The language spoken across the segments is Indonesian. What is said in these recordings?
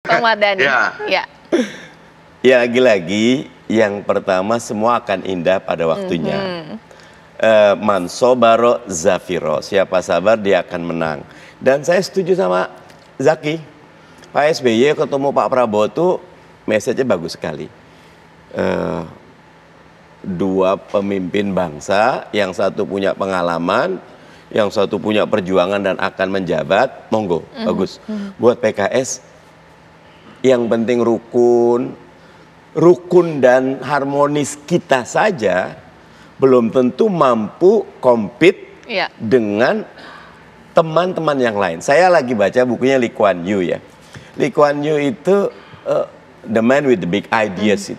Bang Mardhani. Ya. Ya lagi-lagi yang pertama semua akan indah pada waktunya. Man sobaro zafiro, siapa sabar dia akan menang. Dan saya setuju sama Zaki. Pak SBY ketemu Pak Prabowo tuh message-nya bagus sekali. Dua pemimpin bangsa, yang satu punya pengalaman, yang satu punya perjuangan dan akan menjabat, monggo, bagus. Buat PKS, yang penting rukun dan harmonis kita saja belum tentu mampu compete dengan teman-teman yang lain. Saya lagi baca bukunya Lee Kuan Yew ya. Lee Kuan Yew itu the man with the big ideas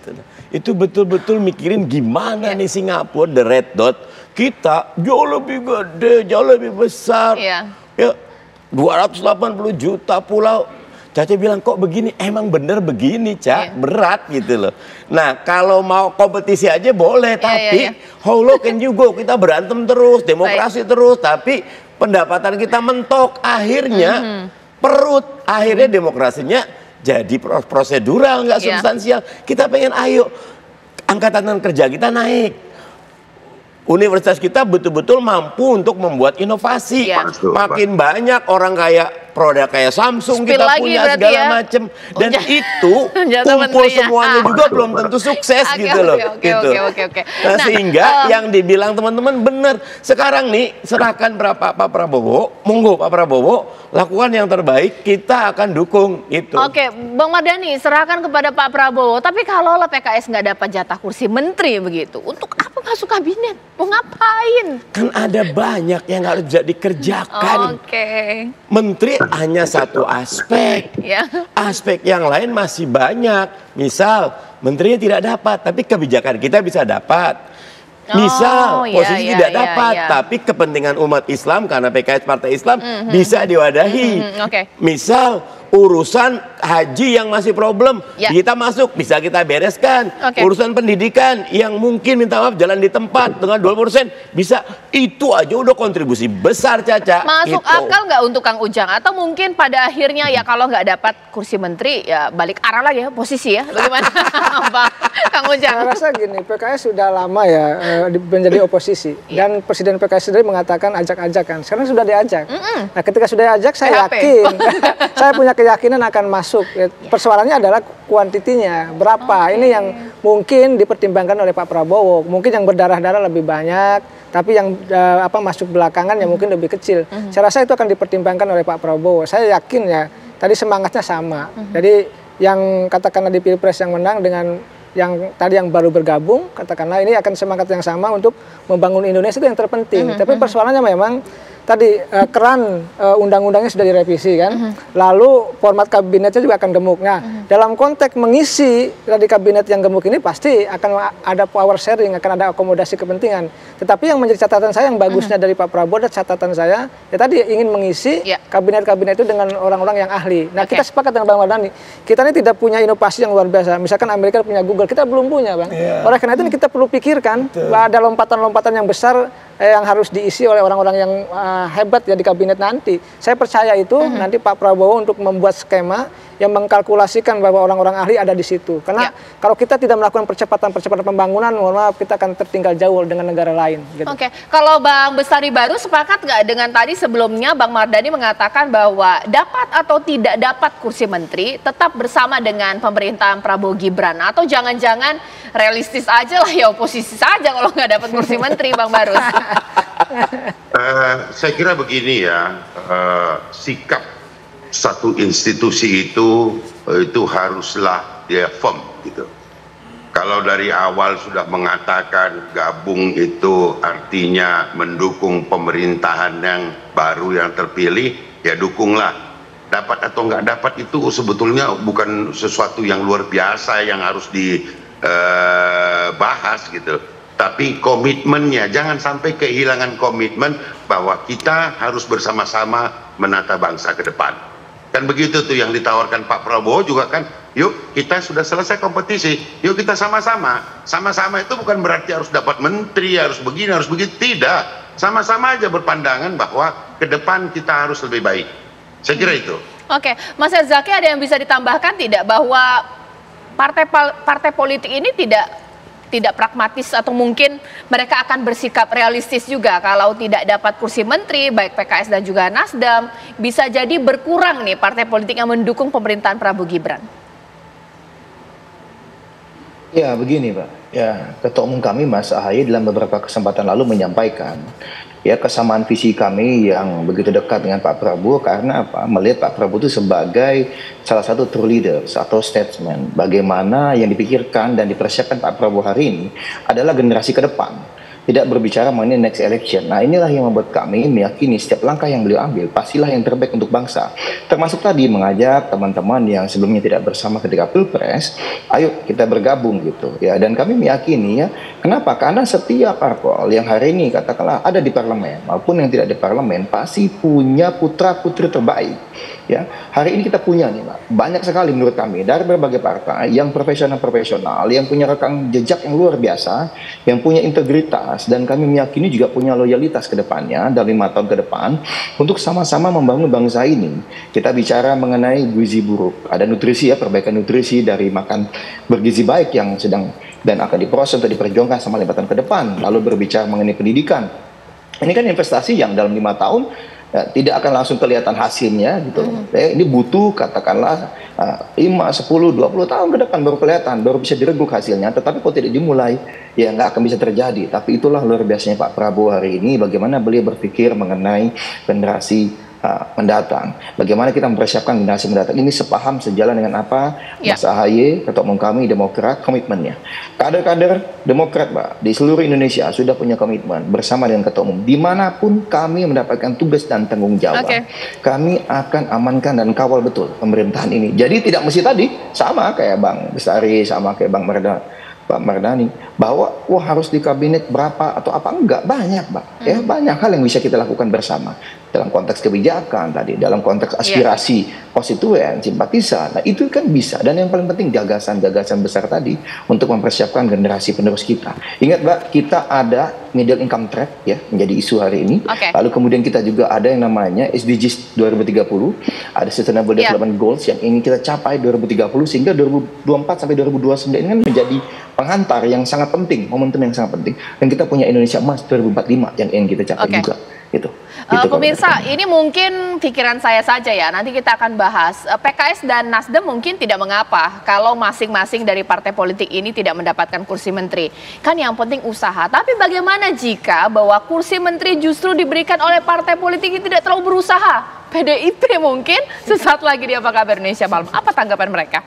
itu betul-betul mikirin gimana nih Singapura, the red dot, kita jauh lebih gede, jauh lebih besar. Ya, 280 juta pulau. Caca bilang kok begini, emang bener begini Cak, berat gitu loh. Nah kalau mau kompetisi aja boleh, tapi how low can you go, kita berantem terus, demokrasi terus, tapi pendapatan kita mentok, akhirnya perut, akhirnya demokrasinya jadi prosedural, nggak substansial. Kita pengen ayo, angkatan kerja kita naik. Universitas kita betul-betul mampu untuk membuat inovasi. Makin banyak orang kayak produk kayak Samsung kita punya segala macam. Dan itu kumpul semuanya juga belum tentu sukses gitu loh. Nah sehingga yang dibilang teman-teman benar. Sekarang nih serahkan Pak Prabowo, monggo Pak Prabowo lakukan yang terbaik, kita akan dukung itu. Oke, Bang Mardhani serahkan kepada Pak Prabowo. Tapi kalau PKS nggak dapat jatah kursi menteri begitu, untuk apa masuk kabinet? Mau ngapain? Kan ada banyak yang harus bisa dikerjakan. Menteri hanya satu aspek. Aspek yang lain masih banyak. Misal, menterinya tidak dapat, tapi kebijakan kita bisa dapat. Misal, posisi tidak dapat, tapi kepentingan umat Islam, karena PKS Partai Islam, bisa diwadahi. Misal, urusan haji yang masih problem, kita masuk, bisa kita bereskan. Urusan pendidikan yang mungkin minta maaf jalan di tempat dengan 20%, bisa. Itu aja udah kontribusi besar Caca. Masuk akal nggak untuk Kang Ujang? Atau mungkin pada akhirnya ya kalau nggak dapat kursi menteri, ya balik arah lagi ya, posisi ya. Bagaimana Kang Ujang? Saya rasa gini, PKS sudah lama ya menjadi oposisi. Dan Presiden PKS sendiri mengatakan ajak-ajakan. Sekarang sudah diajak. Nah ketika sudah diajak, saya yakin. Saya punya keyakinan akan masuk. Persoalannya adalah kuantitinya berapa. Ini yang mungkin dipertimbangkan oleh Pak Prabowo. Mungkin yang berdarah-darah lebih banyak, tapi yang masuk belakangan yang mungkin lebih kecil. Saya rasa itu akan dipertimbangkan oleh Pak Prabowo. Saya yakin ya. Tadi semangatnya sama. Jadi yang katakanlah di Pilpres yang menang dengan yang tadi yang baru bergabung, katakanlah ini akan semangat yang sama untuk membangun Indonesia, itu yang terpenting. Tapi persoalannya memang tadi keran undang-undangnya sudah direvisi kan, lalu format kabinetnya juga akan gemuk. Nah, dalam konteks mengisi di kabinet yang gemuk ini pasti akan ada power sharing, akan ada akomodasi kepentingan. Tetapi yang menjadi catatan saya, yang bagusnya dari Pak Prabowo dan catatan saya, ya tadi ingin mengisi kabinet-kabinet itu dengan orang-orang yang ahli. Nah, kita sepakat dengan Bang Mardhani, kita ini tidak punya inovasi yang luar biasa. Misalkan Amerika punya Google, kita belum punya, Bang. Oleh karena itu kita perlu pikirkan, ada lompatan-lompatan yang besar yang harus diisi oleh orang-orang yang hebat ya di kabinet nanti. Saya percaya itu nanti Pak Prabowo untuk membuat skema yang mengkalkulasikan bahwa orang-orang ahli ada di situ. Karena kalau kita tidak melakukan percepatan pembangunan, mohon maaf, kita akan tertinggal jauh dengan negara lain. Gitu. Kalau Bang Bestari Baru sepakat nggak dengan tadi sebelumnya Bang Mardhani mengatakan bahwa dapat atau tidak dapat kursi menteri tetap bersama dengan pemerintahan Prabowo Gibran, atau jangan-jangan realistis aja lah ya oposisi saja kalau nggak dapat kursi menteri, Bang Barus? Saya kira begini ya, sikap satu institusi itu haruslah dia firm gitu. Kalau dari awal sudah mengatakan gabung itu artinya mendukung pemerintahan yang baru yang terpilih, ya dukunglah. Dapat atau nggak dapat itu sebetulnya bukan sesuatu yang luar biasa yang harus dibahas gitu. Tapi komitmennya, jangan sampai kehilangan komitmen bahwa kita harus bersama-sama menata bangsa ke depan. Kan begitu tuh yang ditawarkan Pak Prabowo juga kan, yuk kita sudah selesai kompetisi, yuk kita sama-sama. Sama-sama itu bukan berarti harus dapat menteri, harus begini, harus begitu, tidak. Sama-sama aja berpandangan bahwa ke depan kita harus lebih baik. Saya kira itu. Oke, Mas Herzaki, ada yang bisa ditambahkan tidak bahwa partai politik ini tidak pragmatis atau mungkin mereka akan bersikap realistis juga kalau tidak dapat kursi menteri, baik PKS dan juga Nasdem, bisa jadi berkurang nih partai politik yang mendukung pemerintahan Prabowo Gibran? Ya begini Pak, ya Ketua Umum kami Mas Ahaye dalam beberapa kesempatan lalu menyampaikan ya kesamaan visi kami yang begitu dekat dengan Pak Prabowo karena apa? Melihat Pak Prabowo itu sebagai salah satu true leader atau statesman. Bagaimana yang dipikirkan dan dipersiapkan Pak Prabowo hari ini adalah generasi ke depan. Tidak berbicara mengenai next election. Nah inilah yang membuat kami meyakini setiap langkah yang beliau ambil pastilah yang terbaik untuk bangsa. Termasuk tadi mengajak teman-teman yang sebelumnya tidak bersama ketika Pilpres, ayo kita bergabung gitu ya. Dan kami meyakini ya, kenapa? Karena setiap parpol yang hari ini katakanlah ada di parlemen maupun yang tidak di parlemen pasti punya putra-putri terbaik. Ya, hari ini kita punya nih Pak, banyak sekali menurut kami dari berbagai partai yang profesional, yang punya rekam jejak yang luar biasa, yang punya integritas, dan kami meyakini juga punya loyalitas ke depannya dalam 5 tahun ke depan untuk sama-sama membangun bangsa ini. Kita bicara mengenai gizi buruk, ada nutrisi ya, perbaikan nutrisi dari makan bergizi baik yang sedang dan akan diproses atau diperjuangkan sama 5 tahun ke depan. Lalu berbicara mengenai pendidikan, ini kan investasi yang dalam 5 tahun ya, tidak akan langsung kelihatan hasilnya gitu. Ini butuh katakanlah 5, 10, 20 tahun ke depan baru kelihatan, baru bisa direguk hasilnya. Tetapi kalau tidak dimulai, ya nggak akan bisa terjadi. Tapi itulah luar biasanya Pak Prabowo hari ini, bagaimana beliau berpikir mengenai generasi mendatang. Bagaimana kita mempersiapkan generasi mendatang ini sepaham sejalan dengan apa Mas Ahaye, Ketua Umum kami Demokrat, komitmennya. Kader-kader Demokrat Pak di seluruh Indonesia sudah punya komitmen bersama dengan Ketua Umum. Dimanapun kami mendapatkan tugas dan tanggung jawab, kami akan amankan dan kawal betul pemerintahan ini. Jadi tidak mesti tadi sama kayak Bang Bestari, sama kayak Pak Mardhani, bahwa wah harus di kabinet berapa atau apa, enggak, banyak Pak ya, banyak hal yang bisa kita lakukan bersama dalam konteks kebijakan tadi, dalam konteks aspirasi konstituen, simpatisan. Nah itu kan bisa, dan yang paling penting gagasan-gagasan besar tadi untuk mempersiapkan generasi penerus kita. Ingat Mbak, kita ada middle income trap ya menjadi isu hari ini. Lalu kemudian kita juga ada yang namanya SDGs 2030, ada Sustainable Development Goals yang ingin kita capai 2030 sehingga 2024 sampai 2029 ini kan menjadi penghantar yang sangat penting, momentum yang sangat penting. Dan kita punya Indonesia Emas 2045 yang ingin kita capai juga. Gitu. Pemirsa, ini mungkin pikiran saya saja ya, nanti kita akan bahas. PKS dan Nasdem mungkin tidak mengapa kalau masing-masing dari partai politik ini tidak mendapatkan kursi menteri. Kan yang penting usaha. Tapi bagaimana jika bahwa kursi menteri justru diberikan oleh partai politik yang tidak terlalu berusaha? PDIP mungkin sesaat lagi di Apa Kabar Indonesia Malam. Apa tanggapan mereka?